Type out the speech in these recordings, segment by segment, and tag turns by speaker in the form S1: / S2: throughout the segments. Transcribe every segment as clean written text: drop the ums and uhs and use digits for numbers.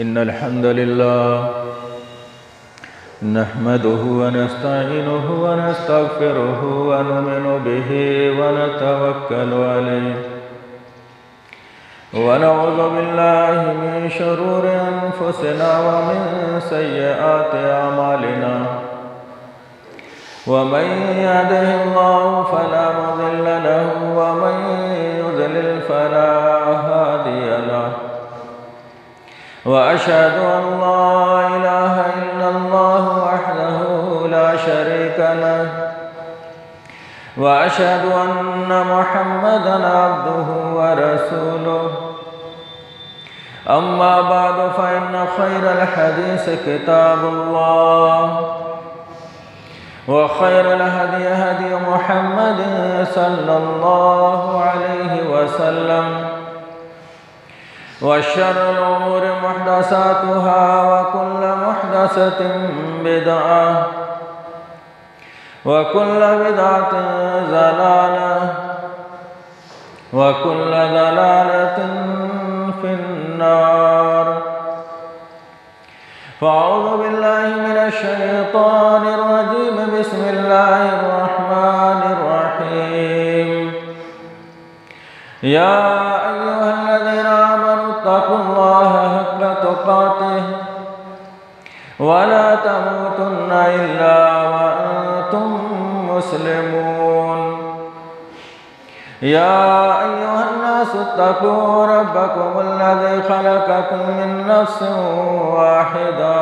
S1: इन्नल हम्दुलिल्लाह नहमदुहु व नस्तईनुहु व नस्तगफिरुहु व नुमिनु बिहि व नतवक्कलु अलैहि व नऊज़ु बिल्लाहि मिन शुरूरि अनफुसिना व मिन सय्यिआति अमालिना व मन यहदिहिल्लाहु फला मुदिल्ल लहु व मन युद्लिल फला हादिय लहु व अशहदु अन ला इलाहा इल्लल्लाहु वहदहु ला शरीका लहु व अशहदु अन्न मुहम्मदन अब्दुहु व रसूलुहु अम्मा बअदु फ़इन्न खैरल हदीस किताबुल्लाह व खैरल हदी हदी मुहम्मद सल्लल्लाहु अलैहि वसल्लम व शर्रुल उमूरि मुहदसातुहा व कुल्लु मुहदसतिन बिदअह व कुल्लु बिदअतिन ज़लालह व कुल्लु ज़लालतिन फिन्नार फ़अऊज़ु बिल्लाहि मिनश शैतानिर रजीम बिस्मिल्लाहिर रहमानिर रहीम या अय्युहल्लज़ीना आमनु तक़ुल्लाहा हक़्क़ तुक़ातिह व ला तमूतुन्ना इल्ला व अंतुम मुस्लिमून या अय्युहन्नासु इत्तक़ू रब्बकुमुल्लज़ी ख़लक़कुम मिन नफ़्सिन वाहिदा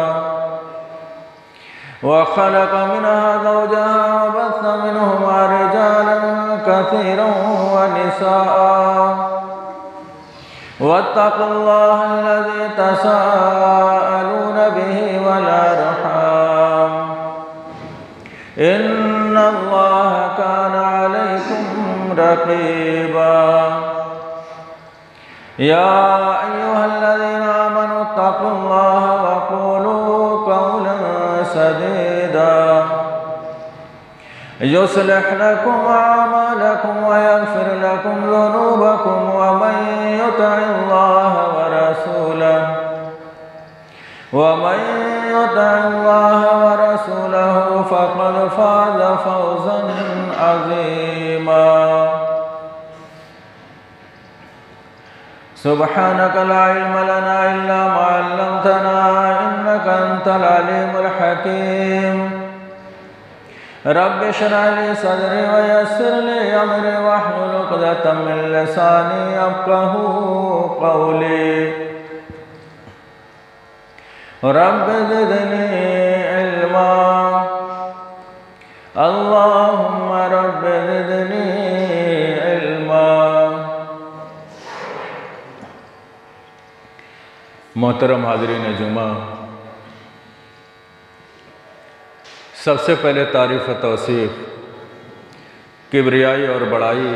S1: व ख़लक़ मिनहा ज़ौजहा व बस्स मिनहुमा रिजालन कसीरन व निसाअ वत्तक़ुल्लाहा अल्लज़ी तसाअलून बिही वल अर्हाम इन्नल्लाहा कान अलैकुम रक़ीबा या अय्युहल्लज़ीना आमनु इत्तक़ुल्लाहा व क़ूलू क़ौलन सदीदा युस्लिह लकुम अअमालकुम व यग़फिर लकुम ज़ुनूबकुम व मन युति'िल्लाह व रसूलहु फ़क़द फ़ाज़ फ़ौज़न अज़ीमा सुब्हानक ला इल्म लना इल्ला मा अल्लमतना इन्नका अंतल अलीमुल हकीम रब्बि इश्रह ली सदरी व यस्सिर ली अमरी वहलुल उक़दतम मिन लिसानी यफ़क़हू क़ौली रब्बि ज़िदनी इल्मा अल्लाहुम्मा रब्बि ज़िदनी इल्मा। मोहतरम हाज़रीन जुमा, सबसे पहले तारीफ़ व तौसीफ़ किब्रियाई और बड़ाई,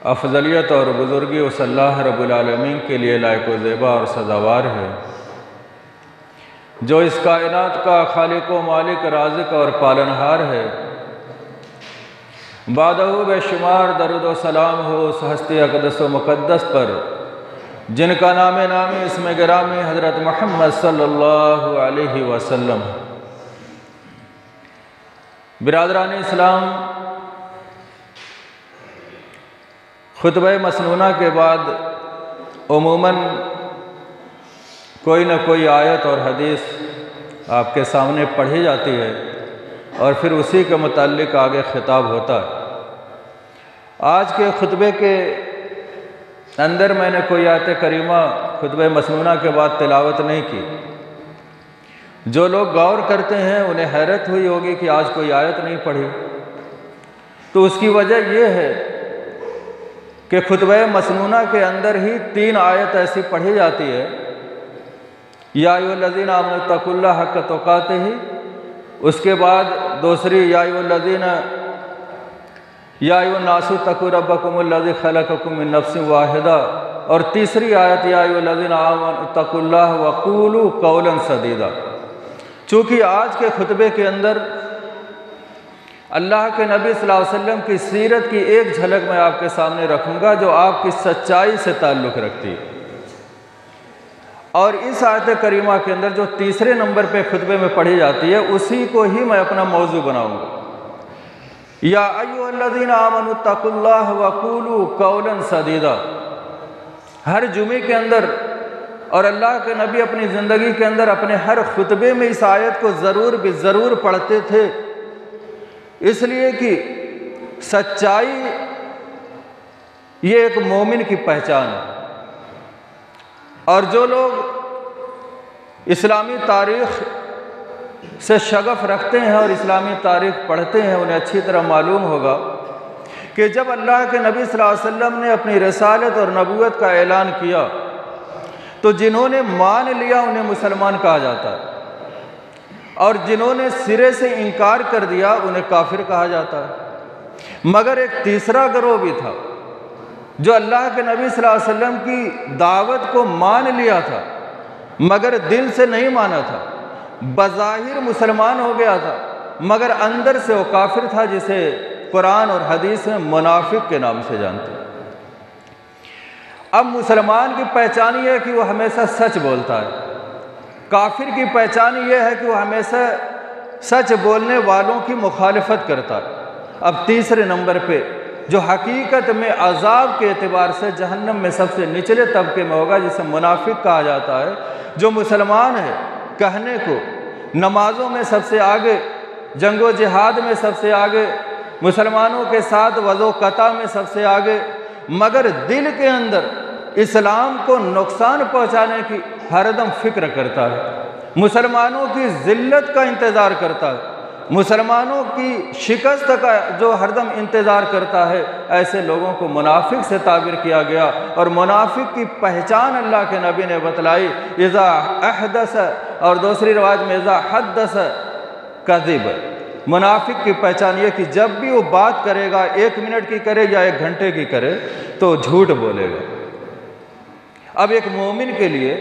S1: अफजलियत और बुज़ुर्गी उस अल्लाह रब्बुल आलमीन के लिए लायक व ज़ेबा और सज़ावार है जो इस कायनात का खालिक व मालिक, राज़िक और पालनहार है। बादहू बेशुमार दरूद व सलाम हो उस हस्ती अक़दस व मुक़द्दस पर जिनका नाम नामी इसमें गिरामी हज़रत मुहम्मद सल्लल्लाहु अलैहि वसल्लम। बिरादरान इस्लाम, खुतबा मसनूना के बाद उमूमन कोई न कोई आयत और हदीस आपके सामने पढ़ी जाती है और फिर उसी के मुताल्लिक़ आगे खिताब होता है। आज के खुतबे के अंदर मैंने कोई आयत करीमा खुतबा मसनूना के बाद तिलावत नहीं की। जो लोग गौर करते हैं उन्हें हैरत हुई होगी कि आज कोई आयत नहीं पढ़ी, तो उसकी वजह यह है कि खुतबा मसनूना के अंदर ही 3 आयत ऐसी पढ़ी जाती है, या अय्युहल्लज़ीना आमनु इत्तक़ुल्लाहा हक़्क़ तुक़ातिही, उसके बाद दूसरी या अय्युहन्नासु इत्तक़ू रब्बकुमुल्लज़ी ख़लक़कुम मिन नफ़्सिन वाहिदा, और तीसरी आयत या अय्युहल्लज़ीना आमनु इत्तक़ुल्लाहा व क़ूलू क़ौलन सदीदा। चूँकि आज के खुतबे के अंदर अल्लाह के नबी सल्लल्लाहु अलैहि वसल्लम की सीरत की एक झलक मैं आपके सामने रखूँगा जो आपकी सच्चाई से ताल्लुक़ रखती है। और इस आयत करीमा के अंदर जो तीसरे नंबर पे खुतबे में पढ़ी जाती है, उसी को ही मैं अपना मौजू बनाऊंगा। या अय्युहल्लज़ीना आमनु तक़ुल्लाह वक़ूलू क़ौलन सदीदा। हर जुमे के अंदर और अल्लाह के नबी अपनी ज़िंदगी के अंदर अपने हर खुतबे में इस आयत को ज़रूर पढ़ते थे, इसलिए कि सच्चाई ये एक मोमिन की पहचान है। और जो लोग इस्लामी तारीख़ से शगफ़ रखते हैं और इस्लामी तारीख़ पढ़ते हैं, उन्हें अच्छी तरह मालूम होगा कि जब अल्लाह के नबी सल्लल्लाहु अलैहि वसल्लम ने अपनी रिसालत और नबूवत का ऐलान किया तो जिन्होंने मान लिया उन्हें मुसलमान कहा जाता है, और जिन्होंने सिरे से इनकार कर दिया उन्हें काफिर कहा जाता है। मगर एक तीसरा गिरोह भी था जो अल्लाह के नबी सल्लल्लाहु अलैहि वसल्लम की दावत को मान लिया था मगर दिल से नहीं माना था, बज़ाहिर मुसलमान हो गया था मगर अंदर से वो काफिर था, जिसे कुरान और हदीस में मुनाफिक के नाम से जानते हैं। अब मुसलमान की पहचान ये है कि वो हमेशा सच बोलता है, काफिर की पहचान ये है कि वो हमेशा सच बोलने वालों की मुखालिफत करता है। अब तीसरे नंबर पे जो हकीकत में अजाब के एतबार से जहन्नम में सबसे निचले तबके में होगा, जिसे मुनाफिक कहा जाता है, जो मुसलमान है कहने को नमाज़ों में सबसे आगे, जंगो जिहाद में सबसे आगे, मुसलमानों के साथ वज़ो क़ता में सबसे आगे, मगर दिल के अंदर इस्लाम को नुकसान पहुंचाने की हरदम फिक्र करता है, मुसलमानों की ज़िल्लत का इंतज़ार करता है, मुसलमानों की शिकस्त का जो हरदम इंतज़ार करता है, ऐसे लोगों को मुनाफिक से ताबिर किया गया। और मुनाफिक की पहचान अल्लाह के नबी ने बतलाई, इज़ा अहदस, और दूसरी रवाज में इज़ा हद्दस कज़िब। मुनाफिक की पहचान ये कि जब भी वो बात करेगा, 1 मिनट की करे या 1 घंटे की करे, तो झूठ बोलेगा। अब एक मोमिन के लिए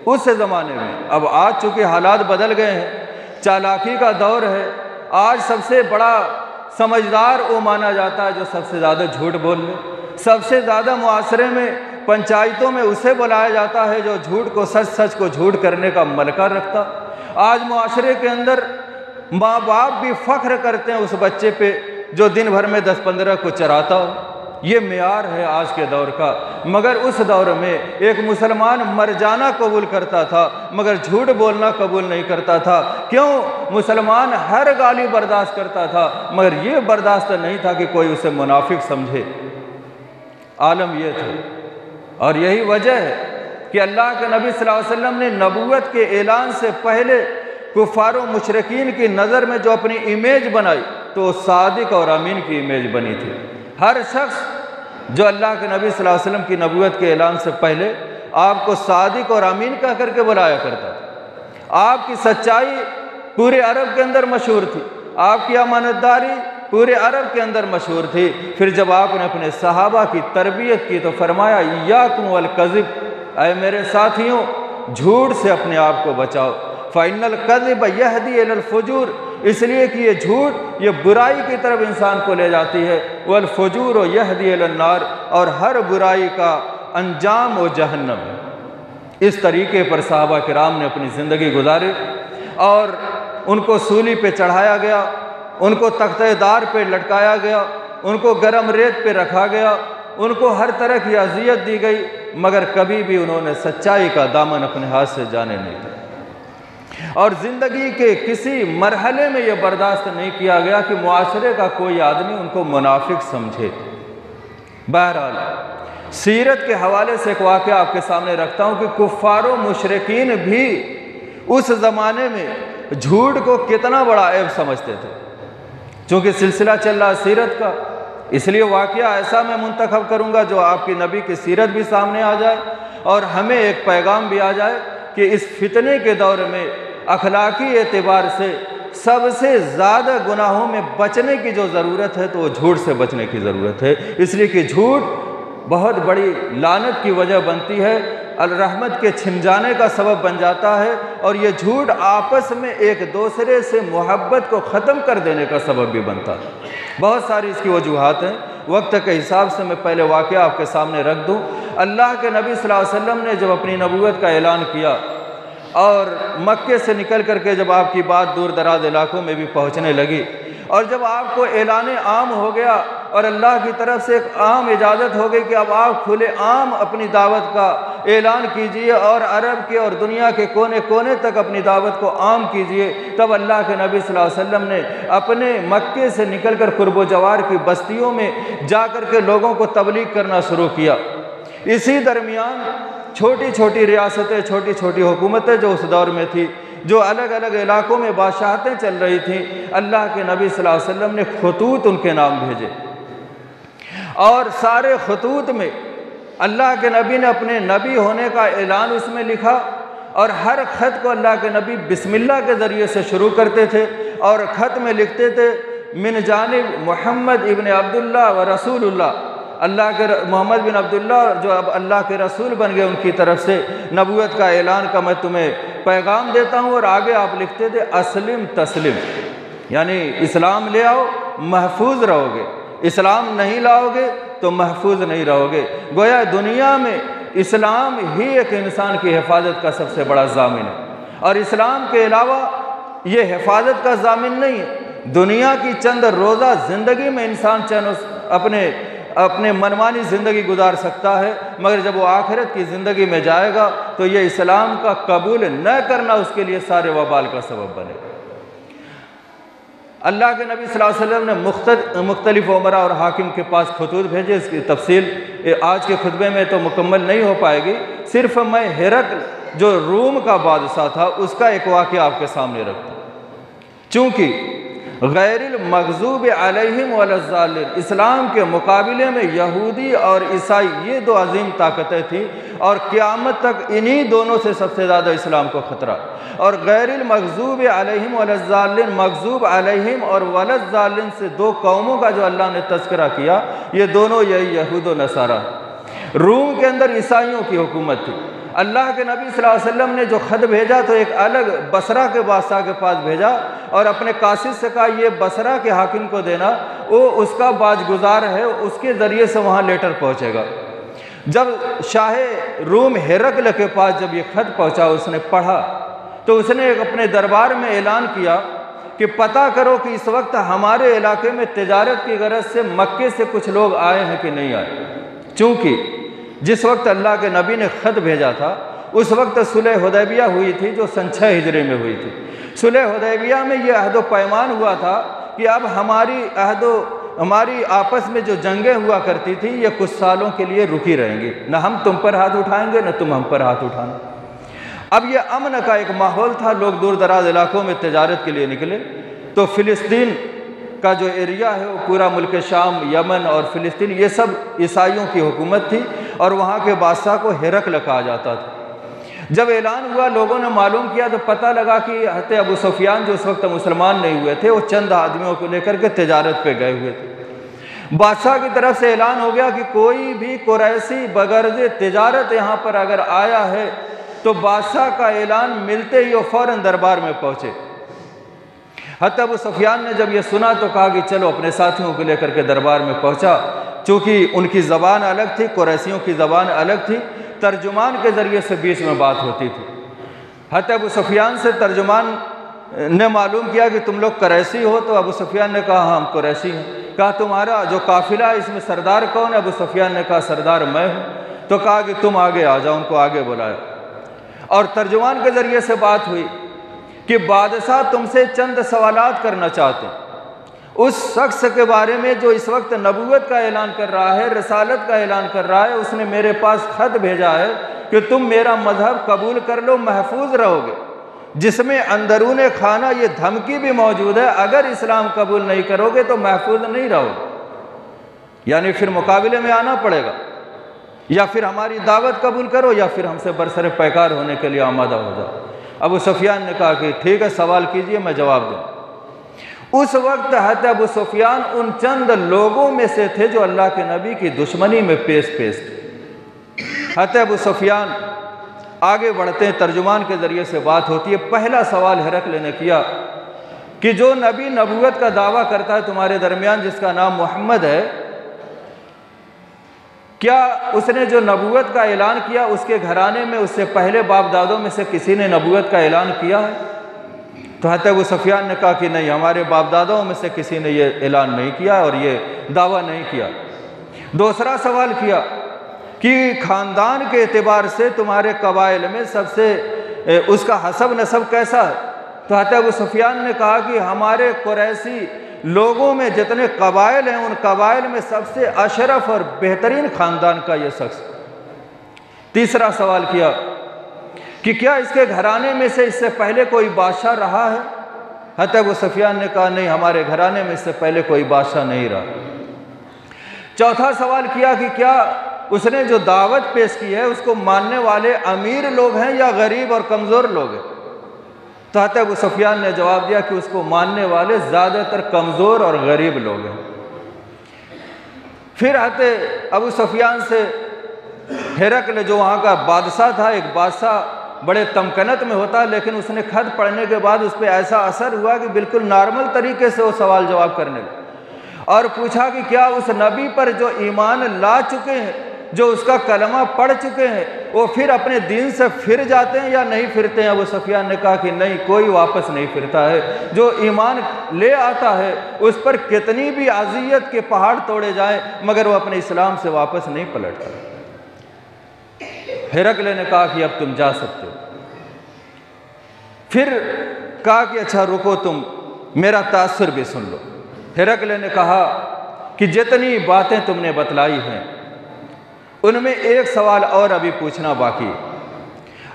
S1: उस ज़माने में, अब आज चूँकि हालात बदल गए हैं, चालाकी का दौर है, आज सबसे बड़ा समझदार वो माना जाता है जो सबसे ज़्यादा झूठ बोल ले। सबसे ज़्यादा मुआशरे में, पंचायतों में उसे बुलाया जाता है जो झूठ को सच को झूठ करने का मलका रखता। आज मुआशरे के अंदर माँ बाप भी फ़ख्र करते हैं उस बच्चे पे जो दिन भर में 10-15 को चराता हो। ये मेयार है आज के दौर का। मगर उस दौर में एक मुसलमान मर जाना कबूल करता था मगर झूठ बोलना कबूल नहीं करता था। क्यों? मुसलमान हर गाली बर्दाश्त करता था मगर ये बर्दाश्त नहीं था कि कोई उसे मुनाफिक समझे। आलम ये था, और यही वजह है कि अल्लाह के नबी सल्लल्लाहु अलैहि वसल्लम ने नबूवत के ऐलान से पहले कुफ़ार व मुशरिकीन की नज़र में जो अपनी इमेज बनाई तो सादिक और अमीन की इमेज बनी थी। हर शख्स जो अल्लाह के नबी सल्लल्लाहु अलैहि वसल्लम की नबूवत के ऐलान से पहले आपको सादिक और अमीन कह करके बुलाया करता था। आपकी सच्चाई पूरे अरब के अंदर मशहूर थी, आपकी अमानतदारी पूरे अरब के अंदर मशहूर थी। फिर जब आपने अपने सहाबा की तरबियत की तो फरमाया, इय्याकुम वल कज़िब, ऐ मेरे साथियों झूठ से अपने आप को बचाओ। फ़इन्नल कज़िब यहदी इलल फ़ुजूर, इसलिए कि ये झूठ ये बुराई की तरफ इंसान को ले जाती है। वल फ़ुजूर यहदी इलन नार, और हर बुराई का अंजाम व जहन्नम है। इस तरीके पर सहाबा किराम ने अपनी ज़िंदगी गुजारी और उनको सूली पे चढ़ाया गया, उनको तख्तेदार पे लटकाया गया, उनको गरम रेत पे रखा गया, उनको हर तरह की अजियत दी गई, मगर कभी भी उन्होंने सच्चाई का दामन अपने हाथ से जाने नहीं दिया। और ज़िंदगी के किसी मरहले में यह बर्दाश्त नहीं किया गया कि मुआशरे का कोई आदमी उनको मुनाफिक समझे। बहरहाल सीरत के हवाले से एक वाक़या आपके सामने रखता हूँ कि कुफ़ार मुशरिकीन भी उस ज़माने में झूठ को कितना बड़ा ऐब समझते थे। चूँकि सिलसिला चल रहा सीरत का, इसलिए वाक़या ऐसा मैं मुंतखब करूँगा जो आपकी नबी की सीरत भी सामने आ जाए और हमें एक पैगाम भी आ जाए कि इस फितने के दौर में अखलाकी एतबार से सबसे ज़्यादा गुनाहों में बचने की जो ज़रूरत है तो वो झूठ से बचने की ज़रूरत है। इसलिए कि झूठ बहुत बड़ी लानत की वजह बनती है, रहमत के छिन जाने का सबब बन जाता है, और ये झूठ आपस में एक दूसरे से मोहब्बत को ख़त्म कर देने का सबब भी बनता है। बहुत सारी इसकी वजूहात हैं, वक्त के हिसाब से मैं पहले वाक़या आपके सामने रख दूँ। अल्लाह के नबी सल्लल्लाहु अलैहि वसल्लम ने जब अपनी नबूवत का ऐलान किया और मक्के से निकल करके जब आपकी बात दूर दराज इलाकों में भी पहुँचने लगी और जब आपको ऐलान आम हो गया और अल्लाह की तरफ से एक आम इजाज़त हो गई कि अब आप खुले आम अपनी दावत का ऐलान कीजिए और अरब के और दुनिया के कोने कोने तक अपनी दावत को आम कीजिए, तब अल्लाह के नबी सल्लल्लाहु अलैहि वसल्लम ने अपने मक्के से निकलकर कुर्ब जवार की बस्तियों में जा कर के लोगों को तबलीग करना शुरू किया। इसी दरमियान छोटी छोटी रियासतें, छोटी छोटी हुकूमतें जो उस दौर में थी, जो अलग अलग इलाकों में बादशाहतें चल रही थीं, अल्लाह के नबी सल्लल्लाहु अलैहि वसल्लम ने खतूत उनके नाम भेजे और सारे खतूत में अल्लाह के नबी ने अपने नबी होने का ऐलान उसमें लिखा और हर ख़त को अल्लाह के नबी बिस्मिल्लाह के ज़रिए से शुरू करते थे और ख़त में लिखते थे मिन जानिब मोहम्मद इब्न अब्दुल्लाह व रसूलुल्लाह, अल्लाह के मोहम्मद बिन अब्दुल्ला जो अब अल्लाह के रसूल बन गए, उनकी तरफ से नबूवत का ऐलान का मैं तुम्हें पैगाम देता हूँ। और आगे आप लिखते थे अस्लिम तस्लिम, यानी इस्लाम ले आओ महफूज रहोगे, इस्लाम नहीं लाओगे तो महफूज नहीं रहोगे। गोया दुनिया में इस्लाम ही एक इंसान की हिफाजत का सबसे बड़ा ज़ामिन है और इस्लाम के अलावा ये हिफाजत का ज़ामिन नहीं है। दुनिया की चंद रोज़ा ज़िंदगी में इंसान चैन अपने मनमानी ज़िंदगी गुजार सकता है, मगर जब वो आखिरत की ज़िंदगी में जाएगा तो ये इस्लाम का कबूल न करना उसके लिए सारे वबाल का सबब बनेगा। अल्लाह के नबी सल्लल्लाहु अलैहि वसल्लम ने मुख्तलिफ उमरा और हाकिम के पास खतूत भेजे। इसकी तफसील आज के खुतबे में तो मुकम्मल नहीं हो पाएगी, सिर्फ मैं हिरक़्ल जो रूम का बादशाह था उसका एक वाक़या आपके सामने रखता हूँ। चूँकि गैरिल मग़ज़ूब अलैहिम वलज़्ज़ालिन, इस्लाम के मुकाबले में यहूदी और ईसाई ये दो अजीम ताकतें थीं और क़यामत तक इन्हीं दोनों से सबसे ज़्यादा इस्लाम को ख़तरा। और गैरिल मग़ज़ूब अलैहिम वलज़्ज़ालिन, मग़ज़ूब अलैहिम और वलज़्ज़ालिन से दो कौमों का जो अल्लाह ने तज़किरा किया, ये दोनों यही यहूद व नसारा। रूम के अंदर ईसाइयों की हुकूमत थी। अल्लाह के नबी सल्लल्लाहु अलैहि वसल्लम ने जो ख़त भेजा तो एक अलग बसरा के बादशाह के पास भेजा और अपने कासिद से कहा ये बसरा के हाकिम को देना, वो उसका बाजगुजार है, उसके ज़रिए से वहाँ लेटर पहुँचेगा। जब शाह रूम हिरक़्ल के पास जब ये ख़त पहुँचा, उसने पढ़ा तो उसने अपने दरबार में ऐलान किया कि पता करो कि इस वक्त हमारे इलाके में तिजारत की गरज से मक्के से कुछ लोग आए हैं कि नहीं आए। चूँकि जिस वक्त अल्लाह के नबी ने ख़त भेजा था उस वक्त सुलह हुदैबिया हुई थी, जो सन 6 हिजरी में हुई थी। सुलह हुदैबिया में ये अहद पैमान हुआ था कि अब हमारी आपस में जो जंगें हुआ करती थी ये कुछ सालों के लिए रुकी रहेंगी, न हम तुम पर हाथ उठाएंगे न तुम हम पर हाथ उठाना। अब ये अमन का एक माहौल था, लोग दूर दराज इलाकों में तिजारत के लिए निकले। तो फ़िलिस्तीन का जो एरिया है वो पूरा मुल्क शाम, यमन और फ़िलिस्तीन ये सब ईसाइयों की हुकूमत थी और वहाँ के बादशाह को हिरक़्ल कहा जाता था। जब ऐलान हुआ, लोगों ने मालूम किया तो पता लगा कि हज़रत अबू सुफियान जो उस वक्त मुसलमान नहीं हुए थे, वो चंद आदमियों को लेकर के तिजारत पे गए हुए थे। बादशाह की तरफ से ऐलान हो गया कि कोई भी कुरैशी बगर्ज़ तिजारत यहाँ पर अगर आया है तो बादशाह का ऐलान मिलते ही वो फ़ौरन दरबार में पहुँचे। हज़रत अबू सुफियान ने जब ये सुना तो कहा कि चलो अपने साथियों को लेकर के दरबार में पहुँचा। चूँकि उनकी ज़बान अलग थी, कुरैशियों की ज़बान अलग थी, तर्जुमान के ज़रिए से बीच में बात होती थी। हज़रत अबू सुफियान से तर्जुमान ने मालूम किया कि तुम लोग कुरैशी हो, तो अबू सुफियान ने कहा हाँ हम कुरैशी हैं। कहा तुम्हारा जो काफ़िला है इसमें सरदार कौन है? अबू सुफियान ने कहा सरदार मैं हूँ। तो कहा कि तुम आगे आ जाओ, उनको आगे बुलाया और तर्जुमान के ज़रिए से बात हुई कि बादशाह तुमसे चंद सवालात करना चाहते हैं उस शख्स के बारे में जो इस वक्त नबूवत का ऐलान कर रहा है, रिसालत का ऐलान कर रहा है। उसने मेरे पास ख़त भेजा है कि तुम मेरा मज़हब कबूल कर लो, महफूज रहोगे, जिसमें अंदरून खाना ये धमकी भी मौजूद है, अगर इस्लाम कबूल नहीं करोगे तो महफूज नहीं रहोगे, यानी फिर मुकाबले में आना पड़ेगा, या फिर हमारी दावत कबूल करो या फिर हमसे बरसरे पैकार होने के लिए आमादा हो जाओ। अबू सुफियान ने कहा कि ठीक है, सवाल कीजिए, मैं जवाब दूँ। उस वक्त हज़रत अबू सुफियान उन चंद लोगों में से थे जो अल्लाह के नबी की दुश्मनी में पेश थे। हज़रत अबू सुफियान आगे बढ़ते हैं, तर्जुमान के ज़रिए से बात होती है। पहला सवाल हिरक़्ल ने किया कि जो नबी नबूवत का दावा करता है तुम्हारे दरमियान, जिसका नाम मोहम्मद है, क्या उसने जो नबूवत का ऐलान किया उसके घराने में उससे पहले बाप दादों में से किसी ने नबूवत का ऐलान किया है? तो हज़रत अबू सुफियान ने कहा कि नहीं, हमारे बाप दादाओं में से किसी ने ये ऐलान नहीं किया और ये दावा नहीं किया। दूसरा सवाल किया कि ख़ानदान के एतबार से तुम्हारे कबाइल में सबसे उसका हसब नसब कैसा है? तो हज़रत अबू सुफियान ने कहा कि हमारे कुरैशी लोगों में जितने कबाइल हैं उन कबाइल में सबसे अशरफ और बेहतरीन ख़ानदान का ये शख्स। तीसरा सवाल किया कि क्या इसके घराने में से इससे पहले कोई बादशाह रहा है? हज़रत अबू सुफियान ने कहा नहीं, हमारे घराने में इससे पहले कोई बादशाह नहीं रहा। चौथा सवाल किया कि क्या उसने जो दावत पेश की है उसको मानने वाले अमीर लोग हैं या गरीब और कमज़ोर लोग हैं? तो हज़रत अबू सुफियान ने जवाब दिया कि उसको मानने वाले ज़्यादातर कमज़ोर और गरीब लोग हैं। फिर हज़रत अबू सुफियान से हिरकल जो वहाँ का बादशाह था, एक बादशाह बड़े तमकनत में होता, लेकिन उसने खत पढ़ने के बाद उस पर ऐसा असर हुआ कि बिल्कुल नॉर्मल तरीके से वो सवाल जवाब करने लगे और पूछा कि क्या उस नबी पर जो ईमान ला चुके हैं, जो उसका कलमा पढ़ चुके हैं, वो फिर अपने दीन से फिर जाते हैं या नहीं फिरते हैं? अबू सुफियान ने कहा कि नहीं, कोई वापस नहीं फिरता है। जो ईमान ले आता है उस पर कितनी भी अज़ियत के पहाड़ तोड़े जाए मगर वो अपने इस्लाम से वापस नहीं पलटता। हिरकल ने कहा कि अब तुम जा सकते हो। फिर कहा कि अच्छा रुको, तुम मेरा तासुर भी सुन लो। हिरकल ने कहा कि जितनी बातें तुमने बतलाई हैं उनमें एक सवाल और अभी पूछना बाकी है।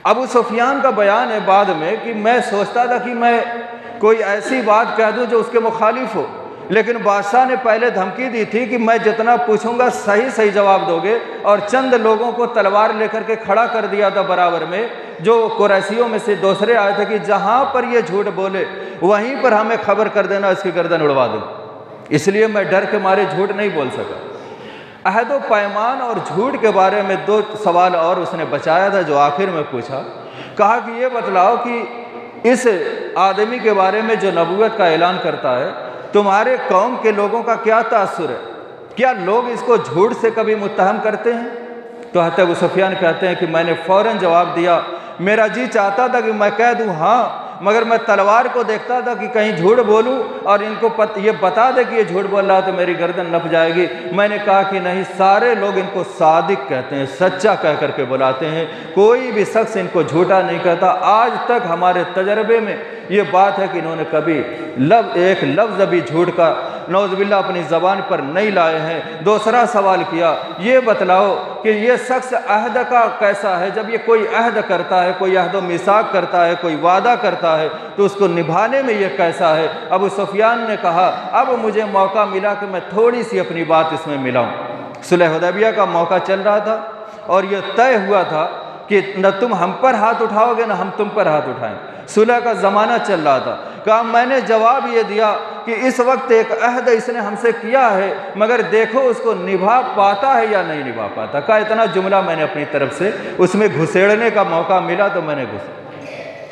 S1: अबू सुफियान का बयान है बाद में कि मैं सोचता था कि मैं कोई ऐसी बात कह दूं जो उसके मुखालिफ हो, लेकिन बादशाह ने पहले धमकी दी थी कि मैं जितना पूछूंगा सही सही जवाब दोगे, और चंद लोगों को तलवार लेकर के खड़ा कर दिया था बराबर में, जो कुरैशियों में से दूसरे आए थे कि जहां पर ये झूठ बोले वहीं पर हमें खबर कर देना, इसकी गर्दन उड़वा दो। इसलिए मैं डर के मारे झूठ नहीं बोल सका। अहद व पैमान और झूठ के बारे में दो सवाल और उसने बचाया था जो आखिर में पूछा। कहा कि ये बतलाओ कि इस आदमी के बारे में जो नबूवत का ऐलान करता है, तुम्हारे कौम के लोगों का क्या तासुर है? क्या लोग इसको झूठ से कभी मुत्तहम करते हैं? तो हज़रत अबू सुफियान कहते हैं कि मैंने फ़ौरन जवाब दिया, मेरा जी चाहता था कि मैं कह दूं हाँ, मगर मैं तलवार को देखता था कि कहीं झूठ बोलूं और इनको ये बता दे कि ये झूठ बोल रहा है तो मेरी गर्दन नप जाएगी। मैंने कहा कि नहीं, सारे लोग इनको सादिक कहते हैं, सच्चा कह करके बुलाते हैं, कोई भी शख्स इनको झूठा नहीं कहता। आज तक हमारे तजर्बे में ये बात है कि इन्होंने कभी एक लफ्ज़ भी झूठ का नौज़बिल्ला अपनी ज़बान पर नहीं लाए हैं। दूसरा सवाल किया, ये बतलाओ कि ये शख्स अहद का कैसा है? जब ये कोई अहद करता है, कोई अहद व मिसाक करता है, कोई वादा करता है, तो उसको निभाने में ये कैसा है? अबू सुफियान ने कहा अब मुझे मौका मिला कि मैं थोड़ी सी अपनी बात इसमें मिलाऊं। सुलह हुदैबिया का मौका चल रहा था और यह तय हुआ था कि न तुम हम पर हाथ उठाओगे न हम तुम पर हाथ उठाएंगे। सुलह का ज़माना चल रहा था। कहा मैंने जवाब ये दिया कि इस वक्त एक अहद इसने हमसे किया है, मगर देखो उसको निभा पाता है या नहीं निभा पाता। कहा इतना जुमला मैंने अपनी तरफ से उसमें घुसेड़ने का मौका मिला तो मैंने घुस।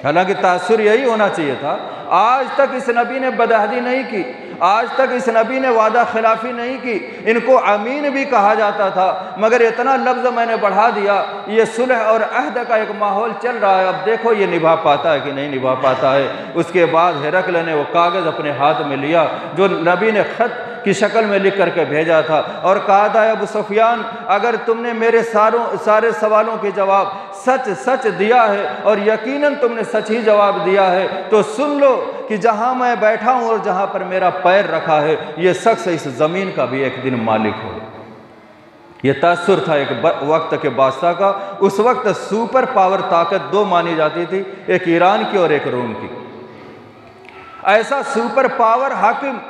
S1: हालांकि तासुर यही होना चाहिए था। आज तक इस नबी ने बदअहदी नहीं की, आज तक इस नबी ने वादा खिलाफी नहीं की, इनको अमीन भी कहा जाता था, मगर इतना लफ्ज़ मैंने बढ़ा दिया। ये सुलह और अहद का एक माहौल चल रहा है, अब देखो ये निभा पाता है कि नहीं निभा पाता है। उसके बाद हिरकल ने वो कागज़ अपने हाथ में लिया जो नबी ने ख़त की शक्ल में लिख करके भेजा था और कहा था अबू सुफियान, अगर तुमने मेरे सारे सवालों के जवाब सच सच दिया है और यकीनन तुमने सच ही जवाब दिया है, तो सुन लो कि जहाँ मैं बैठा हूँ और जहाँ पर मेरा पैर रखा है, ये शख्स इस ज़मीन का भी एक दिन मालिक हो। ये तासुर था एक वक्त के बादशाह का। उस वक्त सुपर पावर ताकत दो मानी जाती थी, एक ईरान की और एक रोम की। ऐसा सुपर पावर हाकिम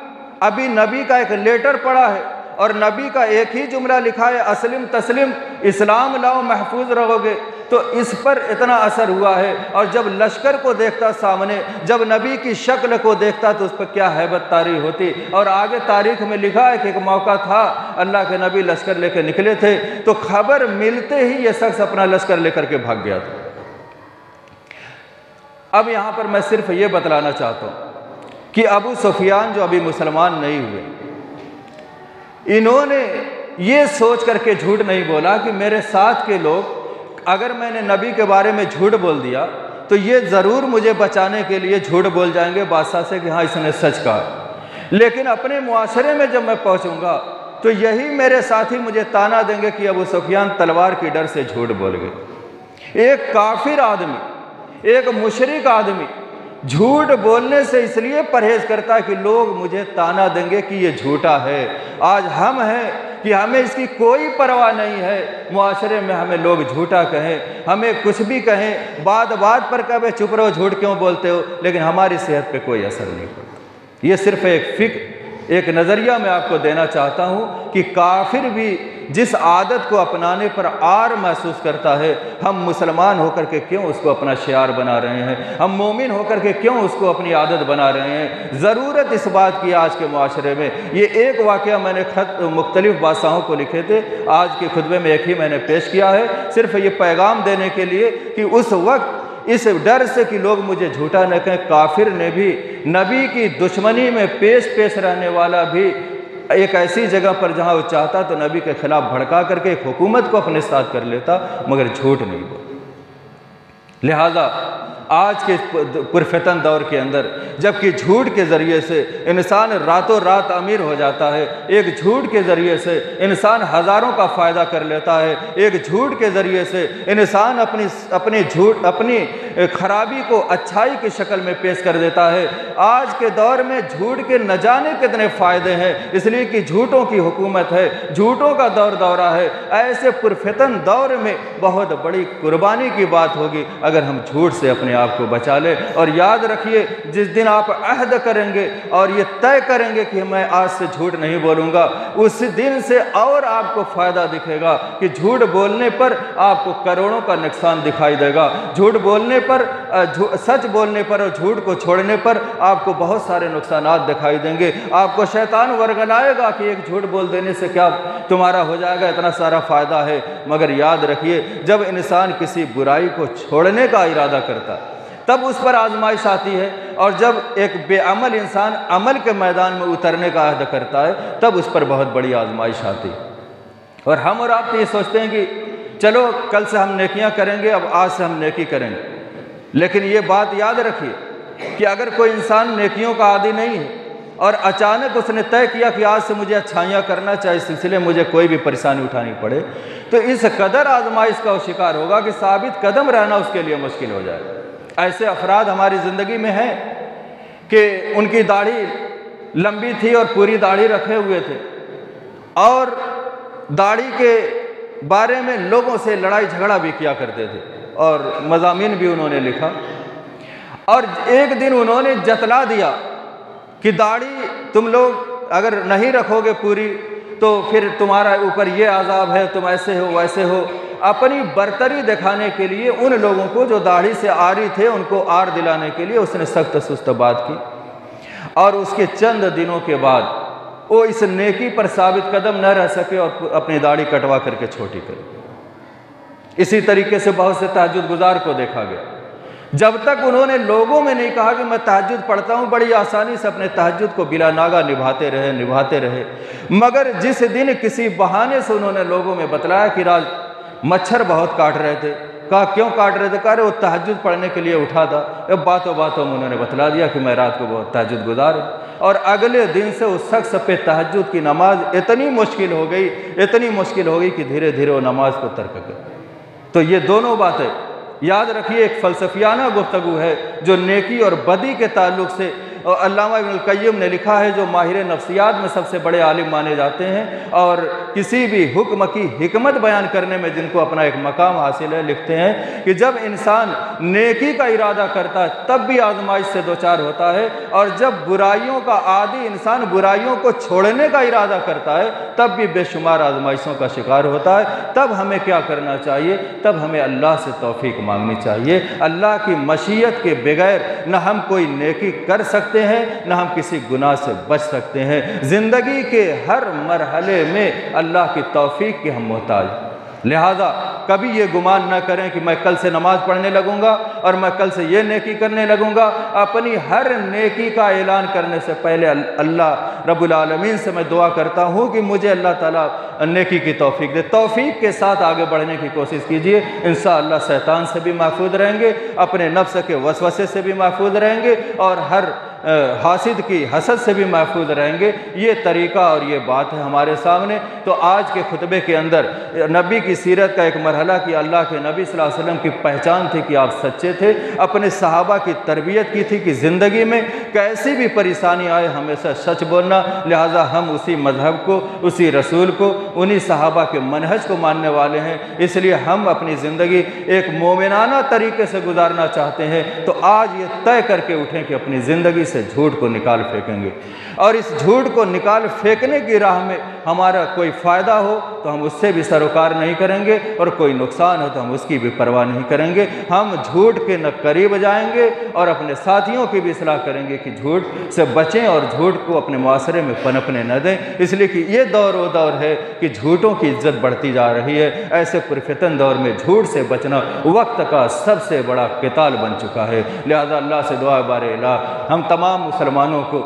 S1: अभी नबी का एक लेटर पड़ा है और नबी का एक ही जुमला लिखा है, अस्लिम तस्लिम, इस्लाम लाओ महफूज रहोगे। तो इस पर इतना असर हुआ है। और जब लश्कर को देखता सामने, जब नबी की शक्ल को देखता तो उस पर क्या हैबत तारी होती। और आगे तारीख में लिखा है कि एक मौका था, अल्लाह के नबी लश्कर लेकर निकले थे, तो खबर मिलते ही ये शख्स अपना लश्कर लेकर के भाग गया था। अब यहाँ पर मैं सिर्फ ये बतलाना चाहता हूँ कि अबू सुफियान जो अभी मुसलमान नहीं हुए, इन्होंने ये सोच करके झूठ नहीं बोला कि मेरे साथ के लोग, अगर मैंने नबी के बारे में झूठ बोल दिया तो ये ज़रूर मुझे बचाने के लिए झूठ बोल जाएंगे बादशाह से कि हाँ इसने सच कहा। लेकिन अपने मुआशरे में जब मैं पहुंचूंगा तो यही मेरे साथी मुझे ताना देंगे कि अबू सुफियान तलवार की डर से झूठ बोल गए। एक काफिर आदमी, एक मुशरिक आदमी झूठ बोलने से इसलिए परहेज करता है कि लोग मुझे ताना देंगे कि ये झूठा है। आज हम हैं कि हमें इसकी कोई परवाह नहीं है, मुआशरे में हमें लोग झूठा कहें, हमें कुछ भी कहें, बात बात पर कभी चुप रहो, झूठ क्यों बोलते हो, लेकिन हमारी सेहत पे कोई असर नहीं पड़ता। ये सिर्फ एक नज़रिया मैं आपको देना चाहता हूँ कि काफिर भी जिस आदत को अपनाने पर आर महसूस करता है, हम मुसलमान होकर के क्यों उसको अपना शियार बना रहे हैं, हम मोमिन होकर के क्यों उसको अपनी आदत बना रहे हैं। ज़रूरत इस बात की आज के मुआशरे में। ये एक वाक़या मैंने ख़त मुख्तलिफ़ बादशाहों को लिखे थे, आज के खुतबे में एक ही मैंने पेश किया है, सिर्फ ये पैगाम देने के लिए कि उस वक्त इस डर से कि लोग मुझे झूठा न कहें, काफिर ने भी नबी की दुश्मनी में पेश रहने वाला भी एक ऐसी जगह पर जहां वो चाहता तो नबी के खिलाफ भड़का करके एक हुकूमत को अपने साथ कर लेता, मगर झूठ नहीं बोला। लिहाजा आज के पुरफितन दौर के अंदर जबकि झूठ के ज़रिए से इंसान रातों रात अमीर हो जाता है, एक झूठ के ज़रिए से इंसान हज़ारों का फ़ायदा कर लेता है, एक झूठ के ज़रिए से इंसान अपनी खराबी को अच्छाई की शक्ल में पेश कर देता है। आज के दौर में झूठ के न जाने कितने फ़ायदे हैं, इसलिए कि झूठों की हुकूमत है, झूठों का दौरा है। ऐसे पुरफितन दौर में बहुत बड़ी कुर्बानी की बात होगी अगर हम झूठ से अपने आप को बचा ले। और याद रखिए, जिस दिन आप अहद करेंगे और ये तय करेंगे कि मैं आज से झूठ नहीं बोलूँगा, उस दिन से और आपको फ़ायदा दिखेगा कि झूठ बोलने पर आपको करोड़ों का नुकसान दिखाई देगा। झूठ बोलने पर, सच बोलने पर और झूठ को छोड़ने पर आपको बहुत सारे नुकसानात दिखाई देंगे। आपको शैतान वर्गलाएगा कि एक झूठ बोल देने से क्या तुम्हारा हो जाएगा, इतना सारा फ़ायदा है। मगर याद रखिए, जब इंसान किसी बुराई को छोड़ने का इरादा करता है तब उस पर आजमाइश आती है, और जब एक बेअमल इंसान अमल के मैदान में उतरने का अहद करता है तब उस पर बहुत बड़ी आजमाइश आती है। और हम और आप तो ये सोचते हैं कि चलो कल से हम नेकियां करेंगे, अब आज से हम नेकी करेंगे। लेकिन ये बात याद रखिए कि अगर कोई इंसान नेकियों का आदी नहीं है और अचानक उसने तय किया कि आज से मुझे अच्छाइयाँ करना चाहिए, इस सिलसिले में मुझे कोई भी परेशानी उठानी पड़े, तो इस कदर आजमाइश का वो शिकार होगा कि साबित कदम रहना उसके लिए मुश्किल हो जाएगा। ऐसे अफराद हमारी ज़िंदगी में हैं कि उनकी दाढ़ी लंबी थी और पूरी दाढ़ी रखे हुए थे, और दाढ़ी के बारे में लोगों से लड़ाई झगड़ा भी किया करते थे और मज़ामीन भी उन्होंने लिखा। और एक दिन उन्होंने जतला दिया कि दाढ़ी तुम लोग अगर नहीं रखोगे पूरी तो फिर तुम्हारा ऊपर ये आज़ाब है, तुम ऐसे हो वैसे हो। अपनी बरतरी दिखाने के लिए उन लोगों को जो दाढ़ी से आरी थे उनको आर दिलाने के लिए उसने सख्त सुस्त बात की, और उसके चंद दिनों के बाद वो इस नेकी पर साबित कदम न रह सके और अपनी दाढ़ी कटवा करके छोटी करे। इसी तरीके से बहुत से तहज्जुद गुजार को देखा गया। जब तक उन्होंने लोगों में नहीं कहा कि मैं तहज्जुद पढ़ता हूँ, बड़ी आसानी से अपने तहज्जुद को बिला नागा निभाते रहे। मगर जिस दिन किसी बहाने से उन्होंने लोगों में बतलाया कि राज मच्छर बहुत काट रहे थे, कहा क्यों काट रहे थे, कहा वो तहज्जुद पढ़ने के लिए उठा था। अब बातों बातों में उन्होंने बतला दिया कि मैं रात को बहुत तहज्जुद गुजार हूँ। और अगले दिन से उस शख्स पे तहज्जुद की नमाज इतनी मुश्किल हो गई कि धीरे धीरे वो नमाज को तर्क कर। तो ये दोनों बातें याद रखिए, एक फ़लसफ़ियाना गुफ्तगू है जो नेकी और बदी के ताल्लुक़ से और अल्लामा इब्नुल क़य्यिम ने लिखा है, जो माहिर नफ्सियात में सबसे बड़े आलिम माने जाते हैं और किसी भी हुक्म की हिकमत बयान करने में जिनको अपना एक मकाम हासिल है। लिखते हैं कि जब इंसान नेकी का इरादा करता है तब भी आजमाइश से दो चार होता है, और जब बुराइयों का आदी इंसान बुराइयों को छोड़ने का इरादा करता है तब भी बेशुमार आजमाइशों का शिकार होता है। तब हमें क्या करना चाहिए? तब हमें अल्लाह से तौफीक मांगनी चाहिए। अल्लाह की मशीयत के बगैर न हम कोई नेकी कर सकते हैं, न हम किसी गुनाह से बच सकते हैं। ज़िंदगी के हर मरहले में अल्लाह की तौफीक के हम मोहताज। लिहाजा कभी ये गुमान न करें कि मैं कल से नमाज पढ़ने लगूंगा और मैं कल से ये नेकी करने लगूंगा। अपनी हर नेकी का ऐलान करने से पहले अल्लाह रब्बुल आलमीन से मैं दुआ करता हूँ कि मुझे अल्लाह ताला नेकी की तौफीक दे। तौफीक के साथ आगे बढ़ने की कोशिश कीजिए, इंशाअल्लाह शैतान से भी महफूज रहेंगे, अपने नफ्स के वसवसे से भी महफूज रहेंगे और हर हासिद की हसद से भी महफूज रहेंगे। ये तरीक़ा और ये बात है हमारे सामने। तो आज के खुतबे के अंदर नबी की सीरत का एक मरहला कि अल्लाह के नबी सल्लल्लाहु अलैहि वसल्लम की पहचान थी कि आप सच्चे थे, अपने सहाबा की तरबियत की थी कि ज़िंदगी में कैसी भी परेशानी आए हमेशा सच बोलना। लिहाजा हम उसी मज़हब को, उसी रसूल को, उन्हीं सहाबा के मनहज को मानने वाले हैं, इसलिए हम अपनी ज़िंदगी एक मोमिनाना तरीके से गुजारना चाहते हैं। तो आज ये तय करके उठें कि अपनी ज़िंदगी से झूठ को निकाल फेंकेंगे और इस झूठ को निकाल फेंकने की राह में हमारा कोई फ़ायदा हो तो हम उससे भी सरोकार नहीं करेंगे और कोई नुकसान हो तो हम उसकी भी परवाह नहीं करेंगे। हम झूठ के न करीब जाएंगे और अपने साथियों की भी सलाह करेंगे कि झूठ से बचें और झूठ को अपने मुआशरे में पनपने न दें, इसलिए कि ये दौर वो दौर है कि झूठों की इज्जत बढ़ती जा रही है। ऐसे पुरफितन दौर में झूठ से बचना वक्त का सबसे बड़ा किताल बन चुका है। लिहाजा अल्लाह से दुआ बारे इलाह हम तमाम मुसलमानों को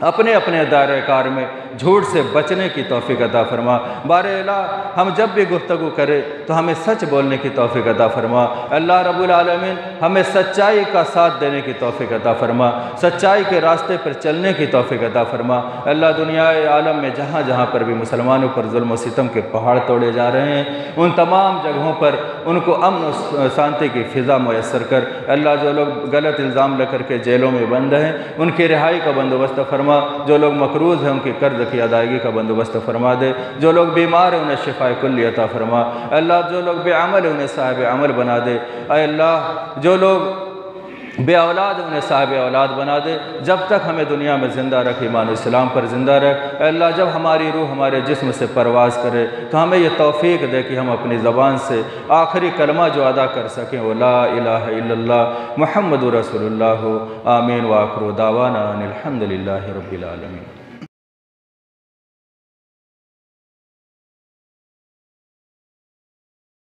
S1: अपने अपने दायरे कार में झूठ से बचने की तौफीक अता फरमा। बारे इलाह हम जब भी गुफ्तगू करें तो हमें सच बोलने की तौफीक अता फरमा। अल्लाह रब्बुल आलमीन हमें सच्चाई का साथ देने की तौफीक अता फरमा, सच्चाई के रास्ते पर चलने की तौफीक अता फरमा। अल्लाह दुनिया आलम में जहाँ जहाँ पर भी मुसलमानों पर जुल्म व सितम के पहाड़ तोड़े जा रहे हैं, उन तमाम जगहों पर उनको अमन और शांति की फ़िज़ा मैसर कर। अल्लाह जो लोग गलत इल्ज़ाम लेकर के जेलों में बंद हैं उनकी रिहाई का बंदोबस्त फरमा, जो लोग मकरूज़ हैं उनकी कर्ज की अदायगी का बंदोबस्त फरमा दे, जो लोग बीमार हैं उन्हें शिफाए कुल्ली अता फरमा। अल्लाह जो लोग बेअमल हैं उन्हें साहिब अमल बना दे। अल्लाह जो लोग बे औलाद उन्हें साहिब औलाद बना दे। जब तक हमें दुनिया में ज़िंदा रख, ईमान इस्लाम पर ज़िंदा रख। अल्लाह जब हमारी रूह हमारे जिस्म से परवाज़ करे तो हमें यह तौफ़ीक़ दे कि हम अपनी ज़बान से आखिरी कलमा जो अदा कर सकें वो ला इलाहा इल्लल्लाह मुहम्मदुर रसूलुल्लाह। आमीन व आखिरु दावाना अनिल हम्दुलिल्लाहि रब्बिल आलमीन।